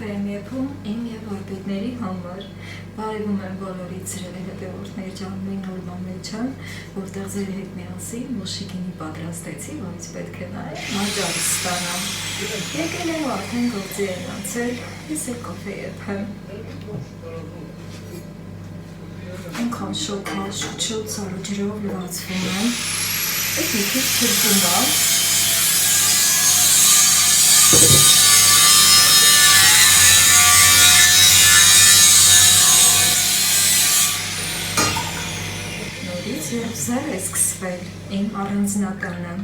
կոֆե եմ եփում իմ և վարպետների համար։ Բարևում եմ բոլորիդ սիրելի հետևորդներ ջան, մենք նոր բան մեջ եմ, որտեղ ձեր հետ միասին մոշիկինի պատրաստեցի, որից պետք է նաև մաճարի ստանամ։ Եկել եմ ու արդեն գործի են անցել, ես էլ կոֆե եփեմ։ Այնքան շոգա, շուտ սառը ջրով լվացվում եմ, այդ մի քիչ թրվում է։ Նորից երբ զար է սկսվել իմ առանձնականը։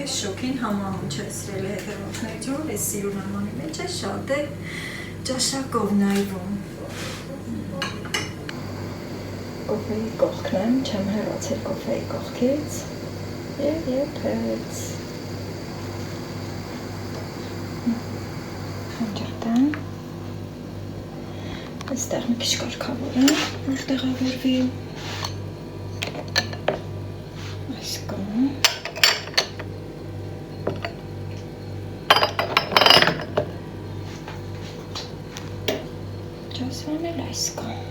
Այս շոքին համահուն չէ սրել հետևորդներ ջան, այս սիրունամանի մեջ է շատ է ճաշակով նայվում։ Կոֆեի կողքն եմ, չեմ հեռացել կոֆեի կողքից և եփեց։ Խնջատեմ։ Այստեղ մի քիչ կարգավոր է, որ տեղավորվի։ Այս կողմ։ Ջասվան էլ այս կողմ։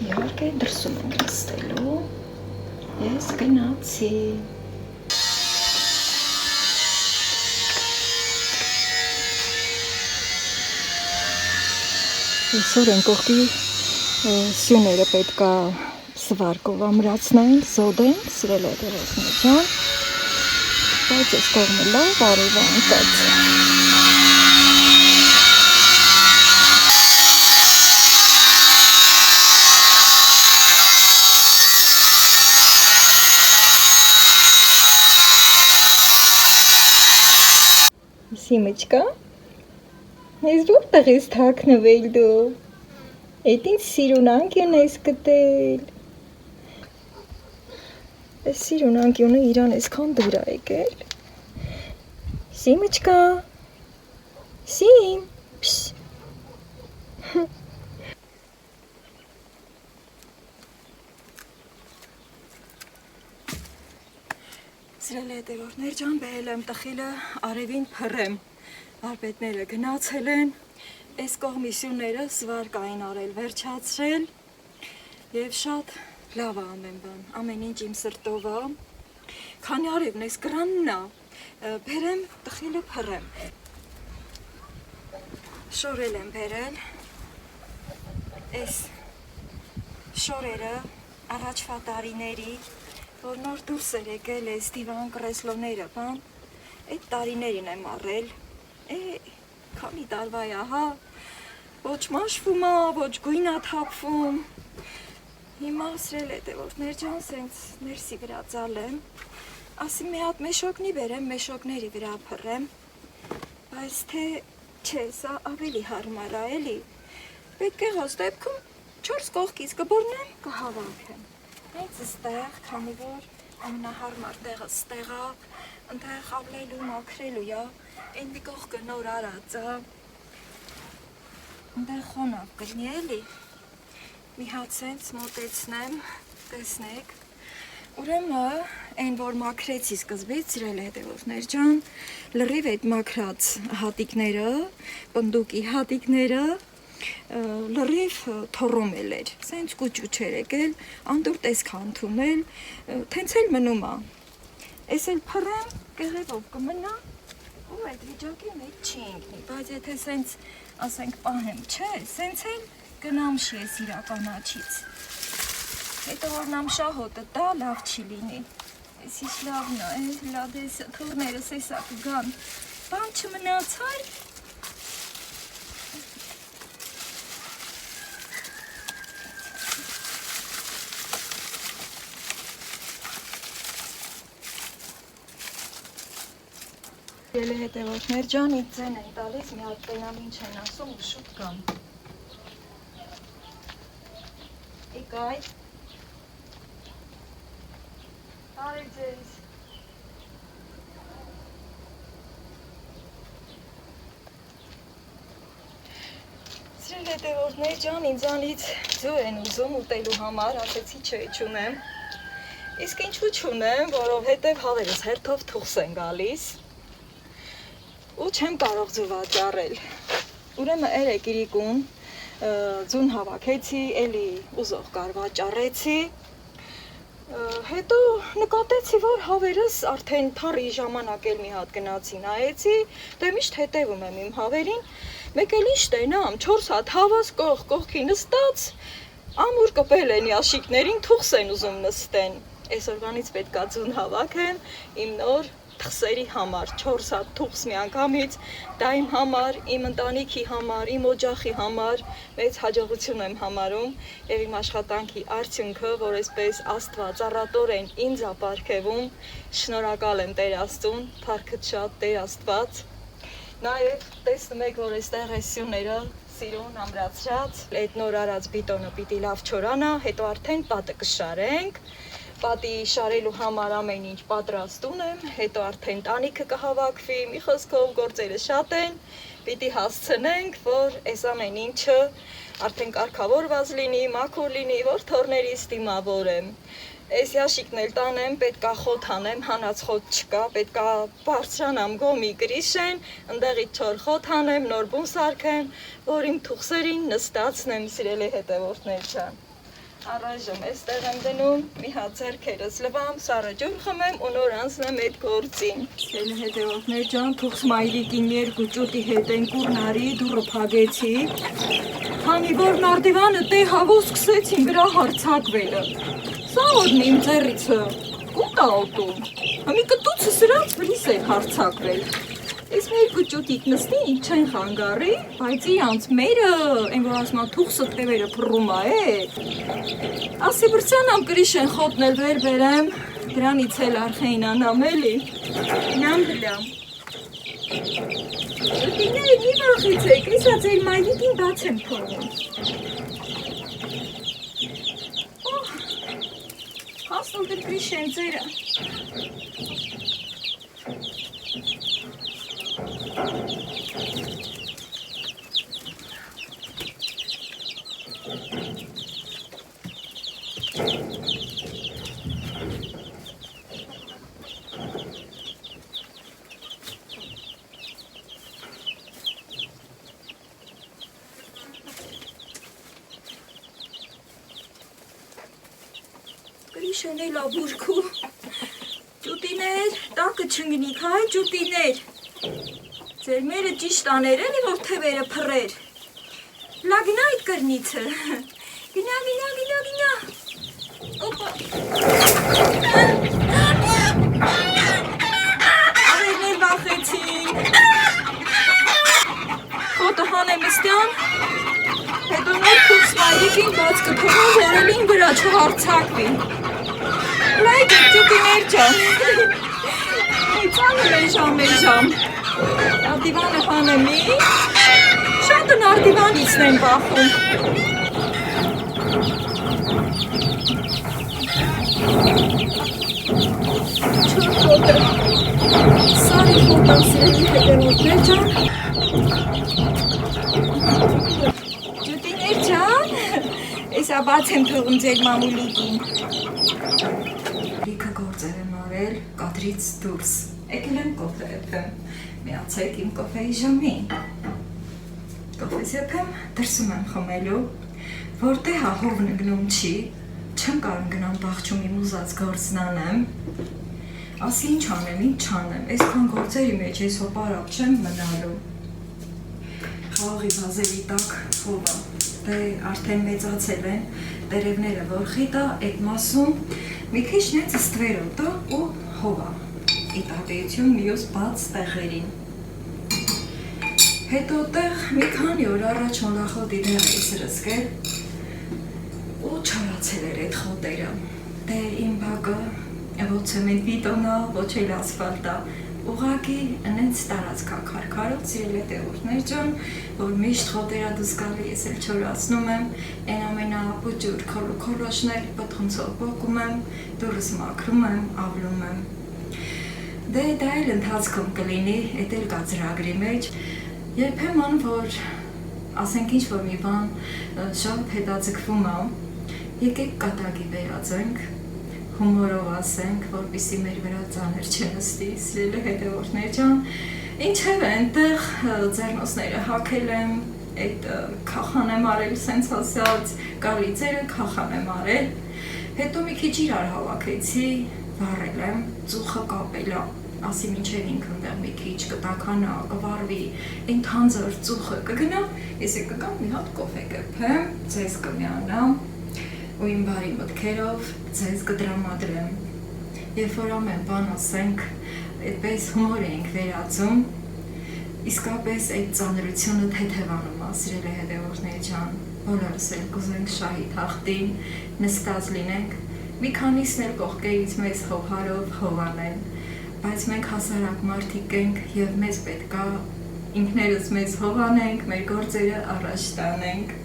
Իհարկե դրսում ենք նստելու, ես գնացի։ Այսօր են կողքի սյուները պետք է սվարկով ամրացնեն, զոդեն, սրել է դերոսներ ջան, բայց այս կողմը լավ արևը ընկած։ Սիմիչկա, ես որտեղ ես թաքնվել դու, էդ ինչ սիրուն անկյուն ես գտել, այս սիրուն անկյունը իրան այսքան դուր է եկել, Սիմիչկա, Սիմ, պշ, Սիրելի հետևորդներ ջան, բերել եմ տխիլը արևին փռեմ, վարպետները գնացել են, այս կողմի սյուները սվարկային արել, վերջացրել և շատ լավ է ամեն բան, ամեն ինչ իմ սրտով է, քանի արևն այս կրանն է, բերեմ տխիլը փռեմ, շորել եմ բերել, այս շորերը առաջվա տարիների, որ նոր դուրս էր եկել այս դիվան կրեսլոները, բան, այդ տարիներին եմ առել, քանի տարվա է, հա, ոչ մաշվում է, ոչ գույն է թափվում, հիմա սրել հետևորդներ ջան, սենց ներսի վրա ծալեմ, ասի մի հատ մեշոկնի բերեմ, մեշոկների վրա փռեմ, բայց թե չէ, սա ավելի հարմար է, էլի, պետք է հոս դեպքում 4 կողքից կբորնեմ, կհավաքեմ, հենց ստեղ, քանի որ ամենահարմար տեղը ստեղ է, ընդեղ խավլելու, մաքրելու է, այն մի կողքը նոր արած է, ընդեղ խոնավ կլինի էլի, մի հատ սենց մոտեցնեմ, տեսնեք, ուրեմն այն որ մաքրեցի սկզբից, սիրել հետևորդներ ջան, լրիվ այդ մաքրած հատիկները, պնդուկի հատիկները, լրիվ թոռոմել էր, սենց կուճուչ էր եկել, անդուրտ այսքան թունել, թենց էլ մնում է, ես էլ փռեմ, կեղևով կմնա, ու այդ վիճակի մեջ չի ինքնի, բայց եթե սենց ասենք պահեմ, չէ, սենց էլ կնամշի ես իրականաչից, հետո որ նամշահոտը տա, լավ չի լինի, ես ինչ լավն է, լադես թորներս էսա կգան, բան չմնացար, Սիրելի հետևորդներ ջան, ինձ ձեն են տալիս, մի հատ տենամ ինչ են ասում ու շուտ կամ։ Եկայ։ Արի ձեզ։ Սիրելի հետևորդներ ջան, ինձանից ձու են ուզում ուտելու համար, ասեցի չէ չունեմ։ Իսկ ինչու չունեմ, որովհետև հավերս հերթով թուղս են գալիս ու չեմ կարող ձու վաճառել։ Ուրեմն երեկ իրիկուն ձուն հավաքեցի, էլի ուզող կար վաճառեցի, հետո նկատեցի, որ հավերս արդեն թարի ժամանակ էլ մի հատ գնացի նայեցի, դե միշտ հետևում եմ իմ հավերին, մեկ էլ ինչ տենամ, 4 հատ հավաս կողքի նստած, ամուր կպել են յաշիկներին, թուղս են ուզում նստեն։ Այսօրվանից պետքա ձուն հավաքեմ իմ նոր թղսերի համար, 4 հատ թուղս միանգամից, դա իմ համար, իմ ընտանիքի համար, իմ օջախի համար, մեծ հաջողություն եմ համարում եւ իմ աշխատանքի արդյունքը, որ այսպես Աստված առատորեն ինձ ապարգևում, շնորհակալ եմ Տեր Աստծուն, փառքդ շատ Տեր Աստված։ Նաեւ տեսնում եք, որ այստեղ է սյուները սիրուն ամրացրած, այդ նոր արած բիտոնը պիտի լավ չորանա, հետո արդեն պատը կշարենք։ Պատի շարելու համար ամեն ինչ պատրաստում եմ, հետո արդեն տանիքը կհավաքվի, մի խոսքով գործերը շատ են, պիտի հասցնենք, որ այս ամեն ինչը արդեն կարգավորված լինի, մաքուր լինի, որ թորներից դիմավորեմ։ Այս յաշիկն էլ տանեմ, պետքա խոթ անեմ, հանած խոթ չկա, պետքա բարձրանամ գոմի գրիշեն, ընդեղից չոր խոթ անեմ, նոր բուն սարքեմ, որ իմ թուղսերին նստացնեմ, սիրելի հետևորդներ ջան։ Առայժմ այստեղ եմ դնում, մի հատ ձեռքերս լվամ, սառը ջուր խմեմ ու նոր անցնեմ այդ գործին։ Սիրելի հետևորդներ ջան, թուղս մայրիկին 2 ճուտի հետ են կուրնարի, դուռը փակեցի։ Քանի որ նարդիվանը տե հավոս սկսեցին վրա հարցակվելը։ Սա ոդն իմ ձեռիցը կուտ ա օտում։ Համի կտուցը սրած վրիս էր հարցակվել։ Այս մեր կճուտիկ նստին չեն խանգարի, բայց իրանց մերը, են որ ասմա թուղսը թևերը փռում է, ասի բրցանամ կրիշեն խոտնել վեր բերեմ, դրանից էլ արխեին անամ էլի, նամ բլամ։ Ոտիները մի վախիցեք, իսա ձեր մայլիկին բաց եմ փողում։ Հասնում դր կրիշեն ձերը։ Կրիշեն էլ աբուրքու, ճուտիներ, տակը չնգնիք, հայ ճուտիներ, ձեր մերը ճիշտ աներ էլի, որ թևերը փռեր, լա գնա այդ կրնիցը, գնա, օպա, ավերն էլ վախեցին, խոտը հանեմ ստյան, հետո նոր թուղս մայրիկին բաց կփռում, որելին վրա չհարցակվի, լայք եք ճուտիներ ջան, ծանր էժամ, նարդիվանը հանեմի, շատը նարդիվանիցն են բախում, չոր խոտը, սարի խոտան սիրելի հետևորդներ ջան, ճուտիներ ջան, էսա բաց եմ թողում ձեր մամուլիկին, լիքը գործեր եմ արել կադրից դուրս, եկել եմ կոֆե եփեմ, միացեք իմ կոֆեի ժամին, կոֆես եփեմ, դրսում եմ խմելու, որտեղ հահով նգնում չի, չեմ կարող գնամ բաղջում իմ ուզած գործն անեմ, ասի ինչ անեմ, ինչ չանեմ, այսքան գործերի մեջ ես հոպարապ չեմ մնալու, խաղի բազելի տակ հովա, դե արդեն մեծացել են, տերևները որ խիտա, այդ մասում մի քիչ նենց ստվերոտ ու հովա, իտատեություն մյուս բաց տեղերին, հետո տեղ մի քանի օր առաջ հոնախոտի դեղ էի սրսկել, ու չարացել էր այդ խոտերը, դե իմ բակը ոչ ցեմենտ բիտոնա, ոչ էլ ասֆալտա, ուղղակի ընենց տարածքա քարքարոտ սիրելի հետևորդներ ջան, որ միշտ խոտերադուս գալի ես էլ չորացնում եմ, այն ամենապուճուր քորոշներ պտխունցով պոկում եմ, դուրս մաքրում եմ, ավլում եմ։ Դե դա էլ ընթացքում կլինի, էդ էլ կա ծրագրի մեջ, երբեմն որ ասենք ինչ որ մի բան շատ հետաձգվում է, եկեք կատակի վերածենք, հումորով ասենք, որպեսզի մեր վրա ծանր չնստի, սիրելի հետևորդներ ջան, ինչև այնտեղ ձեռնոցները հագել եմ, այդ քախան եմ արել, սենց ասած, կարիծերը քախան եմ արել, հետո մի քիչ իրար հավաքեցի, վառել եմ, ծուխը կապել է, ասի մինչև ինքը այնտեղ մի քիչ կտականա, կվառվի, այն թանձր ծուխը կգնա, ես կգամ մի հատ կոֆե կփեմ, ձեզ կմիանամ ու իմ բարի մտքերով ձեզ կդրամադրեմ, երբ որ ամեն բան ասենք, այդպես հումոր էինք վերածում, իսկապես այդ ծանրությունը թեթևանում է, սիրելի հետևորդներ ջան, բոլորս էլ կուզենք շահի թախտին, նստած լինենք, մի քանիսն էլ կողքերից մեզ հովհարով հովանեն, բայց մենք հասարակ մարդիկ ենք և մեզ պետք է ինքներս մեզ հովանենք, մեր գործերը առաջ տանենք։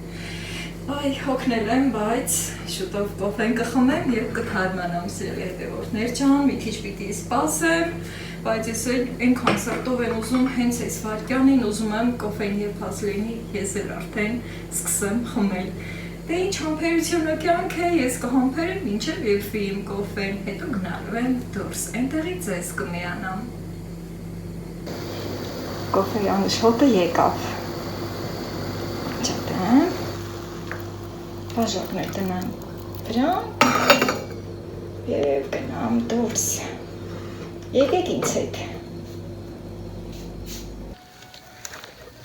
Այ հոգնել եմ, բայց շուտով կոֆեն կխմեմ և կթարմանամ, սիրելի հետևորդներ ջան, մի քիչ պիտի սպասեմ, բայց ես էլ այնքան սրտով եմ ուզում, հենց այս վայրկյանին ուզում եմ կոֆեն եփած լինի, ես էլ արդեն սկսեմ խմել։ Դե ինչ համբերությունը կյանք է, ես կհամբերեմ մինչև եփվի իմ կոֆեն, հետո գնալու եմ դուրս, այնտեղից ձեզ կմիանամ։ Կոֆեի անշոտը եկավ։ Չտեմ։ Բաժակներ տնեմ վրան և գնամ դուրս, եկեք ինձ հետ։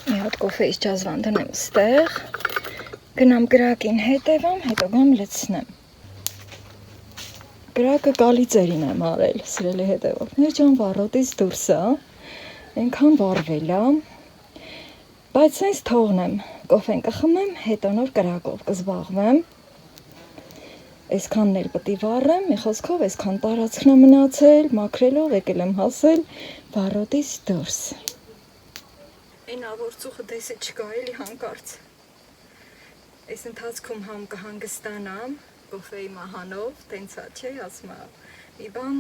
Մի հատ կոֆեից ջազվան տնեմ ստեղ, գնամ գրակին հետևամ, հետո գամ լցնեմ։ Գրակը կալիծերին եմ արել, սիրելի հետևորդներ ջան, վառոտից դուրս է, այնքան վառվել է, բայց սենց թողնեմ, կոֆեն կխմեմ, հետո նոր կրակով կզբաղվեմ, այսքանն էլ պտի վառեմ, մի խոսքով այսքան տարածքն է մնացել, մաքրելով եկել եմ հասել վառոտից դուրս։ Այն ավոր ծուխը դեսը չկա էլի հանկարծ, այս ընթացքում համ կհանգստանամ, կոֆեի մահանով, տենցա չէ, ասմա, մի բան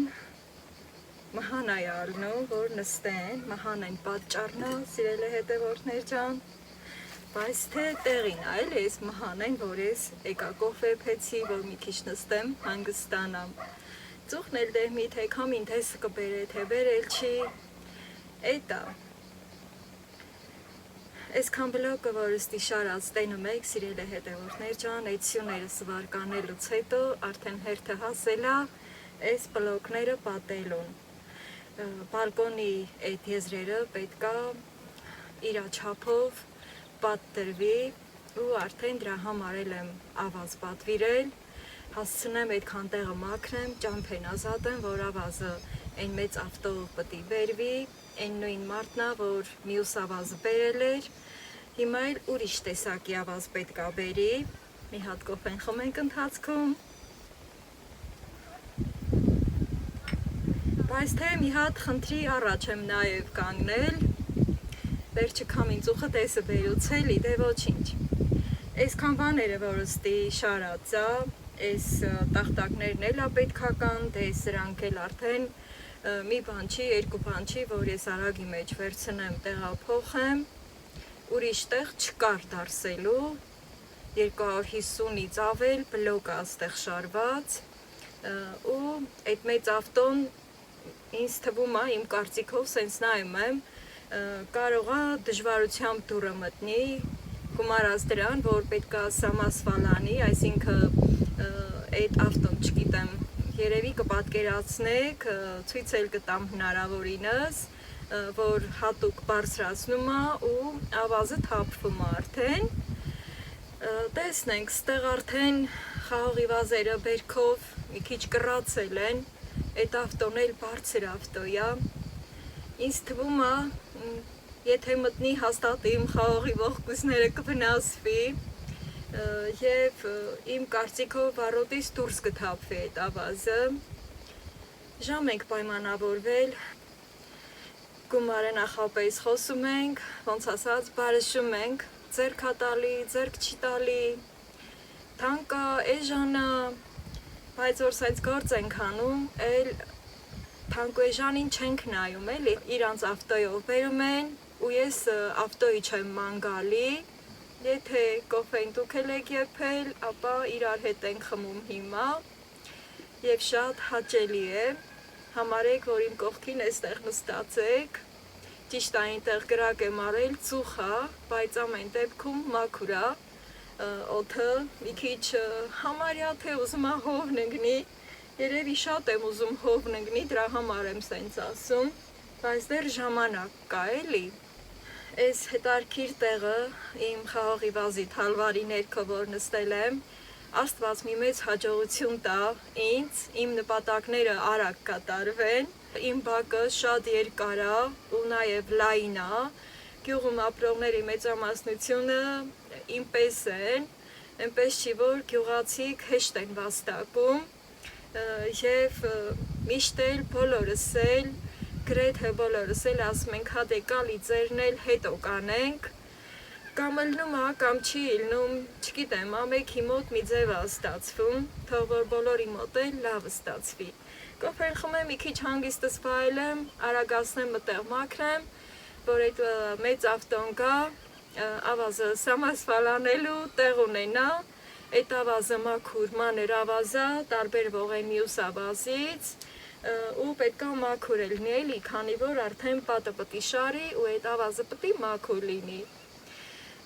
մահան այ ալնում, որ նստեն, մահան են պատճառնա, սիրելի հետևորդներ ջան, բայց թե տեղին այլ ես մահան են, որ ես եկա կոֆե փեցի, որ մի քիչ նստեմ, հանգստանամ, ծուխն էլ դեղ մի թե կամին թես կբեր է, թե բերել չի, էտա, այսքան բլոկը, որ ստի շարած տենում եք, սիրելի հետևորդներ ջան, այդ սյուները սվարկանելուց հետո արդեն հերթը հասել է այս բլոկները պատելուն։ Բալկոնի այդ եզրերը պետքա իր չափով պատտրվի ու արդեն դրա համարել եմ ավազ պատվիրել, հասցնեմ այդքան տեղը մաքրեմ, ճամփեն ազատեմ, որ ավազը այն մեծ ավտով պտի բերվի, այն նույն մարդն է, որ մյուս ավազը բերել էր, հիմա էլ ուրիշ տեսակի ավազ պետք է բերի, մի հատ կոֆեն խմենք ընթացքում, բայց թե մի հատ խնդրի առաջ եմ նաև կանգնել, վերջը քամին ծուխը տեսը բերուց էլի, դե ոչինչ, այսքան բաները, որ ստի շարած է, այս տախտակներն էլ է պետքական, դե սրանք էլ արդեն մի բան չի, երկու բան չի, որ ես արագի մեջ վերցնեմ, տեղափոխեմ, ուրիշ տեղ չկար դարսելու, 250-ից ավել բլոկ է աստեղ շարված, ու այդ մեծ ավտոն ինձ թվում է, իմ կարծիքով սենց նայում եմ, կարող է դժվարությամբ դուրը մտնի, գումարած դրան, որ պետք է սամասվալանի, այսինքն այդ ավտոն չգիտեմ, երևի կպատկերացնեք, ցույց էլ կտամ հնարավորինս, որ հատուկ բարձրացնում է ու ավազը թափվում է արդեն, տեսնենք, ստեղ արդեն խաղողի վազերը բերքով մի քիչ կռացել են, այդ ավտոն էլ բարձր ավտո է, ինձ թվում է, եթե մտնի հաստատ իմ խաղողի ողկույզները կվնասվի, և իմ կարծիքով վառոտից դուրս կթափվի այդ ավազը, ժամ ենք պայմանավորվել, Գումարը նախապես խոսում ենք, ոնց ասած, բարշում ենք, ձերք ատալի, ձերք չի տալի, թանկա, էժանա, բայց որ սենց գործ ենք անում, էլ թանկու էժանին չենք նայում, էլի, իրանց ավտոյով բերում են, ու ես ավտոյի չեմ ման գալի, եթե կոֆեն դուք էլ եք եփել, ապա իրար հետ ենք խմում հիմա, և շատ հաճելի է, համարեք, որ իմ կողքին էստեղ նստած եք, ճիշտ այնտեղ գրակ եմ արել, ծուխ է, բայց ամեն դեպքում մաքուր է, օդը մի քիչ համարյա թե ուզում է հովն ընկնի, երևի շատ եմ ուզում հովն ընկնի, դրա համար եմ սենց ասում, բայց դեռ ժամանակ կա էլի, այս հետարքիր տեղը իմ խաղողի վազի թալվարի ներքո որ նստել եմ, Աստված մի մեծ հաջողություն տա ինձ, իմ նպատակները արագ կատարվեն, իմ բակը շատ երկար է ու նաև լայն է, գյուղում ապրողների մեծամասնությունը ինպես են, այնպես չի, որ գյուղացիք հեշտ են վաստակում և միշտ էլ բոլորս էլ, գրեթե բոլորս էլ ասում ենք հատե կալի ձերն էլ հետո կանենք, կամ ելնում է, կամ չի ելնում, չգիտեմ, ամեքի մոտ մի ձև է ստացվում, թող որ բոլորի մոտ էլ լավ ստացվի։ Կոֆեն խմեմ, մի քիչ հանգիստս վայելեմ, արագացնեմ մտեղ մաքրեմ, որ այդ մեծ ավտոն գա, ավազը սամասվալանելու տեղ ունենա, այդ ավազը մաքուր մանր ավազա, տարբերվող է մյուս ավազից, ու պետք է մաքուր լինի էլի, քանի որ արդեն պատը պտի շարի ու այդ ավազը պտի մաքուր լինի։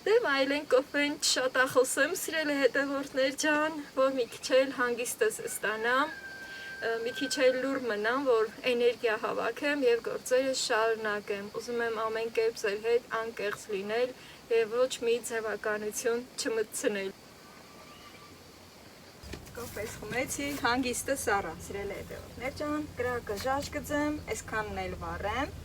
Դե վայելենք կոֆեն, շատախոսեմ, սիրելի հետևորդներ ջան, որ մի քիչ էլ հանգիստս ստանամ, մի քիչ էլ լուր մնամ, որ էներգիա հավաքեմ և գործերս շարունակեմ, ուզում եմ ամեն կերպ ձեր հետ անկեղծ լինել և ոչ մի ձևականություն չմտցնել։ Կոֆես խմեցի, հանգիստս առա, սիրելի հետևորդներ ջան, կրակը ժաժ գծեմ, այսքանն էլ վառեմ։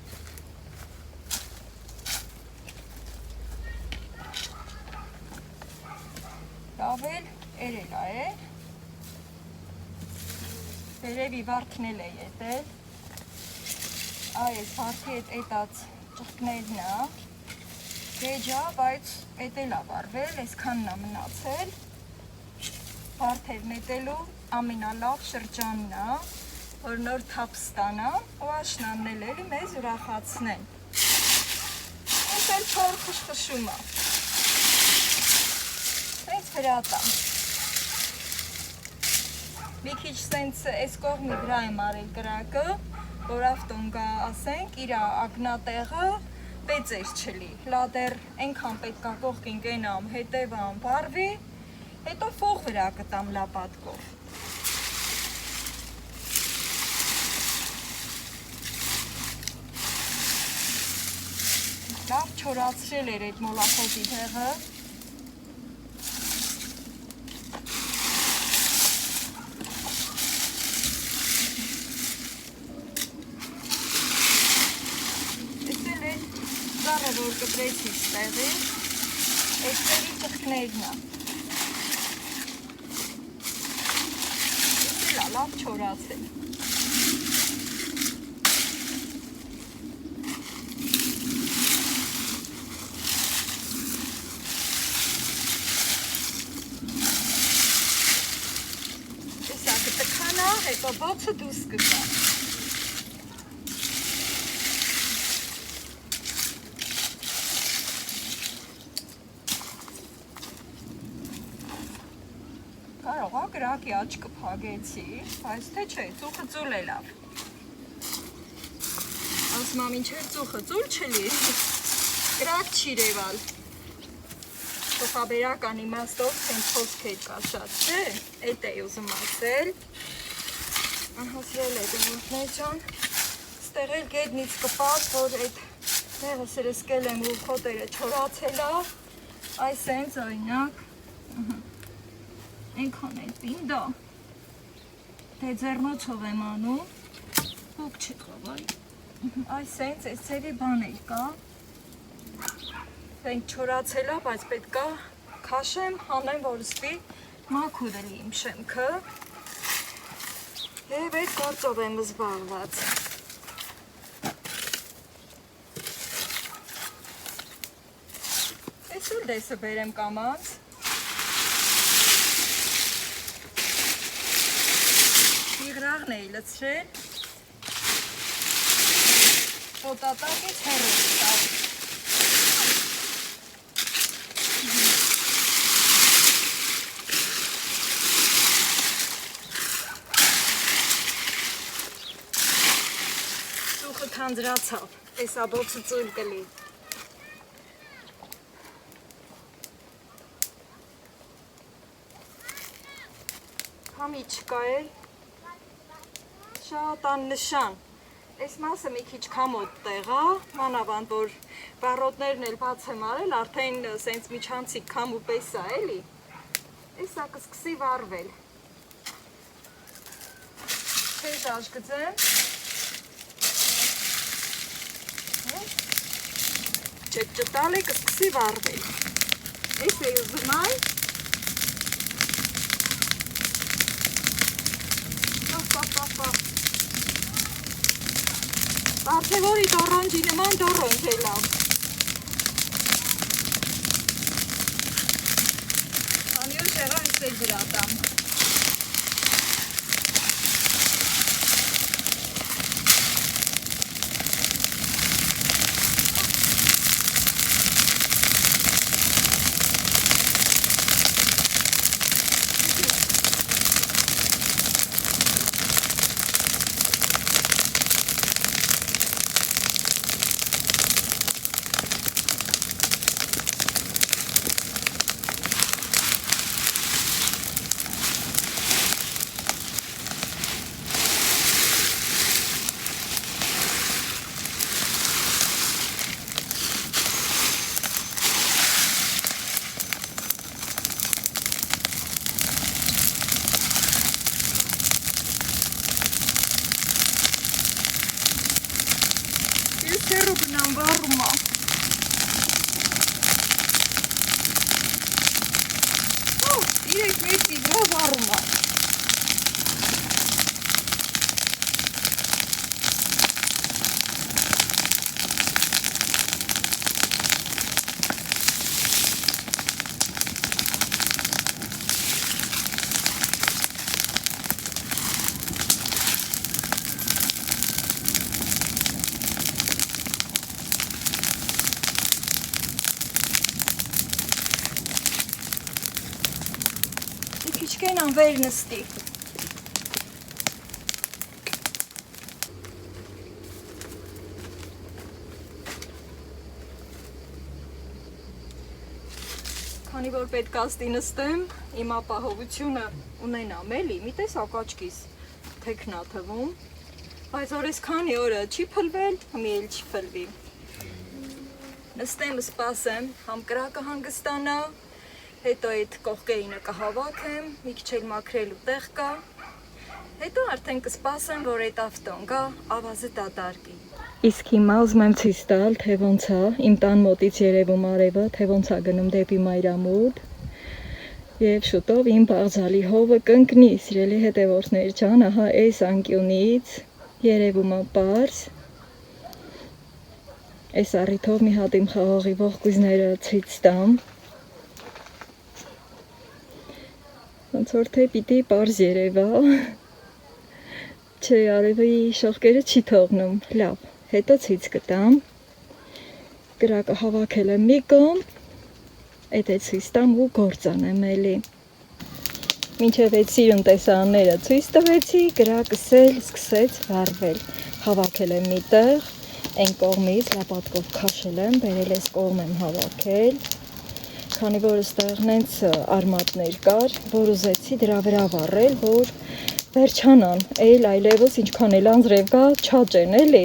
Լավ էլ երելա է, վերևի վարդն էլ է ետել, այս վարդի հետ էտած ճղկներն է, գեջա, բայց էտ էլ է վարվել, այսքանն է մնացել, վարդերն էտելու ամենալավ շրջանն է, որ նոր թափ ստանամ ու աշնանն էլ մեզ ուրախացնեն, ես էլ չոր խշխշում է, հրատամ։ Մի քիչ սենց այս կողմի վրա եմ արել կրակը, որ ավտոն գա ասենք, իր ագնատեղը պեծեր չլի, լադեր ենքան պետքա կողքին գենամ, հետևամ, բարվի, հետո ֆող վրա կտամ լապատկով։ Լավ չորացրել էր այդ մոլախոտի տեղը, որ կտրեցի ստեղի, էստերի ծխկներն է, էստել է լավ չորացել, տեսա կտքանա, հետո բոցը դուս կգա, կրակի աչկը փագեցի, բայց թե չէ, ծուխը ծուլ է լավ։ Ասմա մինչև ծուխը ծուլ չլի, կրակ չի ռևալ։ Փոխաբերական իմաստով սենց խոսք է կա շատ, չէ, էտ է ուզում ասել։ Ահասրել է դեմորդներ ջան, ստեղ էլ գետնից կպած, որ այդ տեղը սրսկել եմ ու խոտերը չորացել է, այս սենց օրինակ, Ենքան էլ պինդա, թե ձեռնոցով եմ անում, հոգ չկավայ, այս սենց այս ձևի բաներ կա, դենք չորացել է, բայց պետք է քաշեմ, հանեմ, որ ստի մաքուր էլի իմ շեմքը, և այդ գործով եմ զբաղված, դեսը բերեմ կամած։ Իղրաղն էի լցրել։ Պոտատակից հեռու տալ։ Սուխը թանձրացավ, տեսաբոցը ծույլ կլի։ Համի չկա էլ, շատ աննշան, այս մասը մի քիչ կամոտ տեղա, մանավանդ, որ բարոտներն էլ բաց եմ արել, արդեն սենց միջանցիկ կամ ու պես է էլի, էսա կսկսի վարվել, թեզ աշգծեմ, չետճտալ է կսկսի վարվել, էս է ուզում այ, Բարդևորի դոռոնջի նման դոռոնջ է լավ։ Անյուր շեղա ես էլ վրատամ։ Cerro gânam varma. Oh, direct mersi vra varma. Քիչկեն անվեր նստի։ Քանի որ պետք է ստի նստեմ, իմ ապահովությունը ունենամ էլի, մի տեսակ աչքիս թեքնա թվում, բայց որ այս քանի օրը չի փլվել, մի էլ չի փլվի։ Նստեմ, սպասեմ, համ կրակը հանգստանա, հետո այդ կողքերինը կհավաքեմ, մի քիչ էլ մաքրելու տեղ կա, հետո արդեն կսպասեմ, որ այդ ավտոն գա, ավազը դատարկի։ Իսկ հիմա ուզում եմ ցույց տալ, թե ոնց է, իմ տան մոտից երևում արևը, թե ոնց է գնում դեպի Մայրամուտ, եւ շուտով իմ բաղձալի հովը կընկնի, սիրելի հետևորդներ ջան, ահա այս անկյունից երևում է պարզ։ Այս առիթով մի հատ իմ խաղողի ողկույզները ցույց տամ։ Ոնց որ թե պիտի պարզ երևա, չէ արևի շողկերը չի թողնում, լավ, հետո ցույց կտամ, կրակը հավաքել եմ մի կողմ, այդ է ցույց տամ ու գործանեմ էլի, մինչև այդ սիրուն տեսարանները ցույց տվեցի, կրակս էլ սկսեց վառվել, հավաքել եմ մի տեղ, այն կողմից լապատկով քաշել եմ, բերել այս կողմ եմ հավաքել, քանի որ այստեղ նենց արմատներ կար, որ ուզեցի դրա վրա վառել, որ վերջանան, այլևս ինչքան էլ անձրև կա, չաճեն էլի,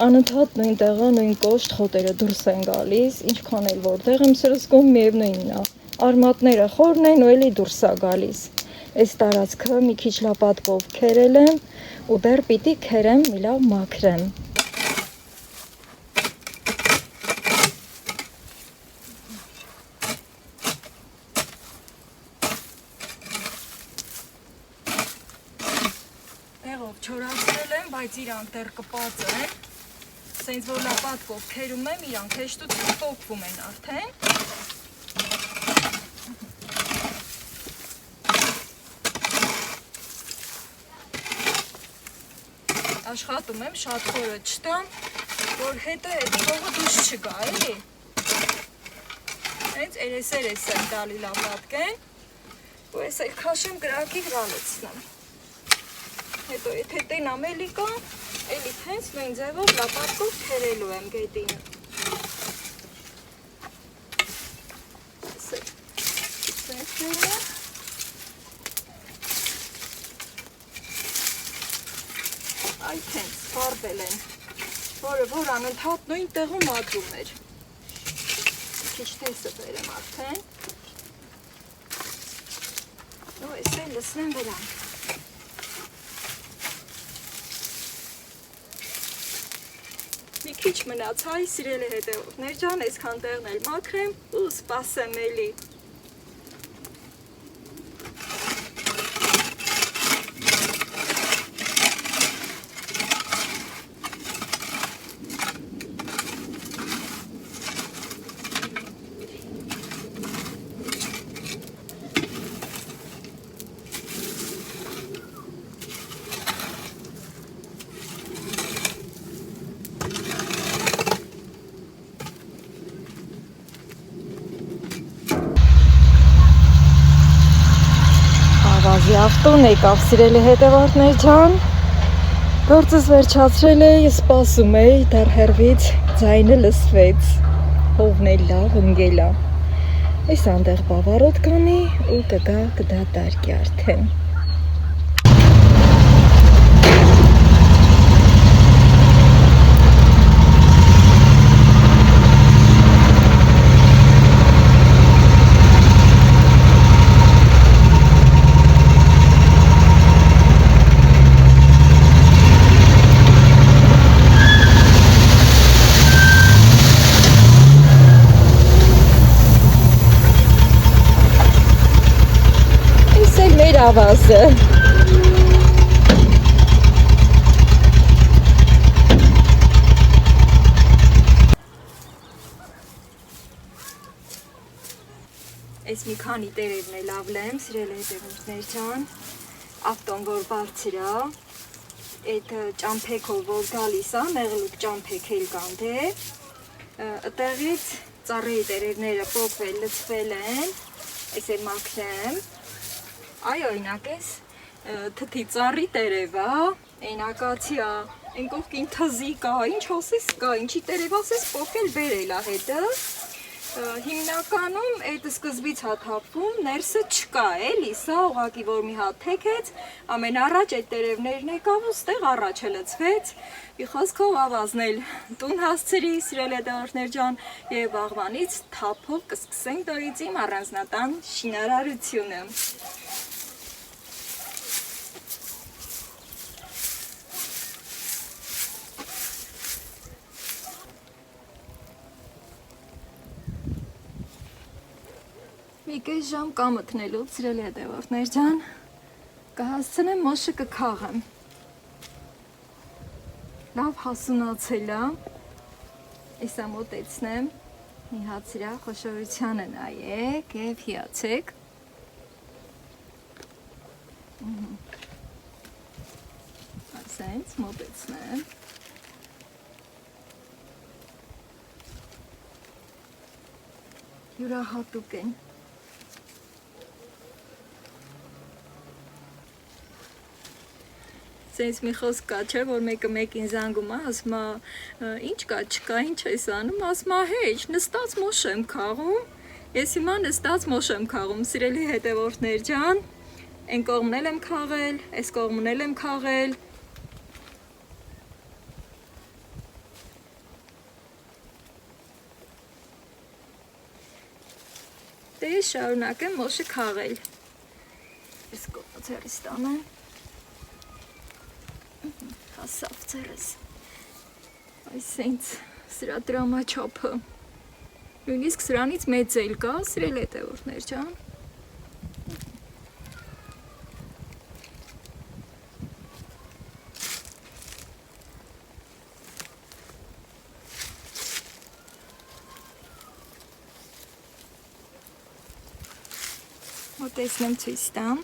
անընդհատ նույն տեղը, նույն կոշտ խոտերը դուրս են գալիս, ինչքան էլ որտեղ եմ սրսկում, միևնույնն է, արմատները խորն են ու էլի դուրս է գալիս, այս տարածքը մի քիչ լապատկով քերել եմ ու դեռ պիտի քերեմ, մի լավ մաքրեմ։ Չորացրել եմ, բայց իրանք դեռ կպած են, սենց որ լապատկով քերում եմ, իրանք հեշտությամբ պոկվում են արդեն, աշխատում եմ շատ խորը չտամ, որ հետը այդ շողը դուրս չգա, էլի։ Հենց երես եմ տալի լապատկեն, ու ես էլ քաշեմ գրակի վրա լցնեմ։ Հետո եթե տենամ էլի կա, էլի հենց նույն ձևով լապատկով թերելու եմ գետինը։ Այդ հենց վարվել են, որ անընդհատ նույն տեղում ածում էր։ Քիչ տեսը բերեմ արդեն։ Ու ես էլ լցնեմ վրան։ Մի քիչ մնաց հայ, սիրելի հետևորդներ ջան, այսքան տեղն էլ մաքրեմ ու սպասեմ էլի։ Ավազի ավտոն եկավ, սիրելի հետևորդներ ջան, գործս վերջացրել էի, սպասում էի, դեռ հեռվից ձայնը լսվեց, հողն էլ լավ ընկել է, այս անտեղ բավարոտ կանի ու կգա կդատարկի արդեն։ Ավազը։ Այս մի քանի տերևն էլ ավլեմ, սիրելի հետևորդներ ջան, ավտոն որ բարձր է, այդ ճամփեքով որ գալիս է, մեղլուկ ճամփեք էլ կան դե, այդտեղից ծառերի տերևները պոկվել, լցվել են, այս էլ մաքրեմ։ Այ օրինակ էս թթի ծառի տերև է, այն ակացի է, այն կողքին թզի կա, ինչ ասես կա, ինչի տերև ասես պոկել բերել է հետը, հիմնականում այդ սկզբից հա թափվում, ներսը չկա էլի, սա ուղղակի որ մի հատ թեքեց, ամեն առաջ այդ տերևներն եկավ ու ստեղ առաջը լցվեց, մի խոսքով ավազն էլ տուն հասցրի, սիրելի հետևորդներ ջան, եւ վաղվանից թափով կսկսենք նորից իմ առանձնատան շինարարությունը։ Մի կես ժամ կա մթնելու, սիրելի հետևորդներ ջան, կհասցնեմ մոշը կքաղեմ։ Լավ հասունացել է, իսա մոտեցնեմ, մի հատ սրա խոշորությանը նայեք և հիացեք։ Ասենց մոտեցնեմ։ Յուրահատուկ են։ Սենց մի խոսք կա, չէ, որ մեկը մեկին զանգում է, ասում է, ինչ կա, չկա, ինչ ես անում, ասում է, հեչ, նստած մոշ եմ քաղում, ես հիմա նստած մոշ եմ քաղում, սիրելի հետևորդներ ջան, այն կողմն էլ եմ քաղել, այս կողմն էլ եմ քաղել, դե շարունակեմ մոշը քաղել, ես կողմը ձերիս տանեմ, հասավ ձերս, այսենց սրա դրամաչափը, նույնիսկ սրանից մեծ էլ կա, սիրելի հետևորդներ ջան, մոտեցնեմ ցույց տամ,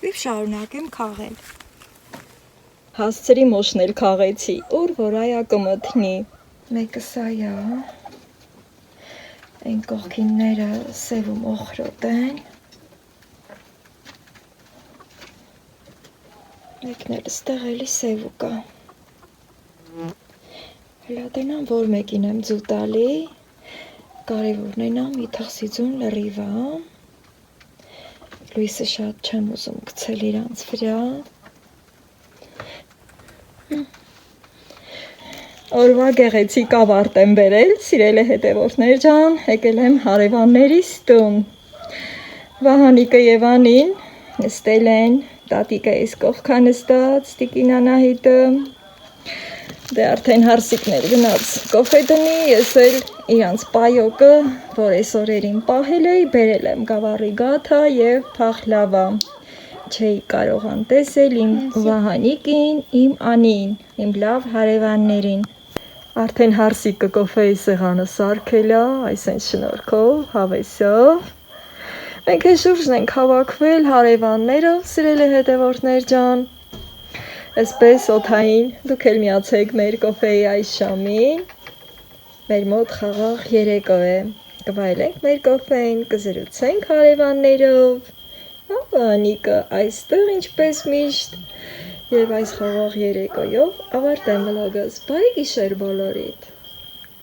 Եվ շարունակեմ քաղել։ Հասցրի մոշնել քաղեցի, ուր որ այա կմթնի։ Մեկը սա է, այն կողքինները սև ու մոխրոտ են։ Մեկն էլ ստեղ էլի սև ու կա։ Հլա դենամ որ մեկին եմ ձու տալի, կարևորն էնա մի թխսիձուն լրիվա, լույսը շատ չեմ ուզում գցել իրանց վրա։ Օրվա գեղեցիկ ավարտ եմ բերել, սիրելի հետևորդներ ջան, եկել եմ հարևաններիս տուն։ Վահանիկը եւ Անին նստել են, տատիկը էս կողքա նստած, տիկին Անահիտը։ Դե արդեն հարսիկներ գնաց կոֆե դնի, ես էլ իրանց պայոկը, որ այս օրերին պահել էի, բերել եմ գավառի գաթա եւ փախլավա։ Չէի կարող անտեսել իմ Վահանիկին, իմ Անին, իմ լավ հարևաններին։ Արդեն հարսիկը կոֆեի սեղանը սարքել է, այս այն շնորհքով, հավեսով։ Մենք է շուրջն ենք հավաքվել հարևաններով, սիրելի հետևորդներ ջան։ Այսպես օթային, դուք էլ միացեք մեր կոֆեի այս ժամին։ Մեր մոտ խաղաղ երեկո է։ Կվայելենք մեր կոֆեին, կզրուցենք հարևաններով։ Վահանիկը այստեղ ինչպես միշտ։ Եվ այս խաղաղ երեկոյով ավարտեմ վլոգս։ Բարի գիշեր բոլորիդ։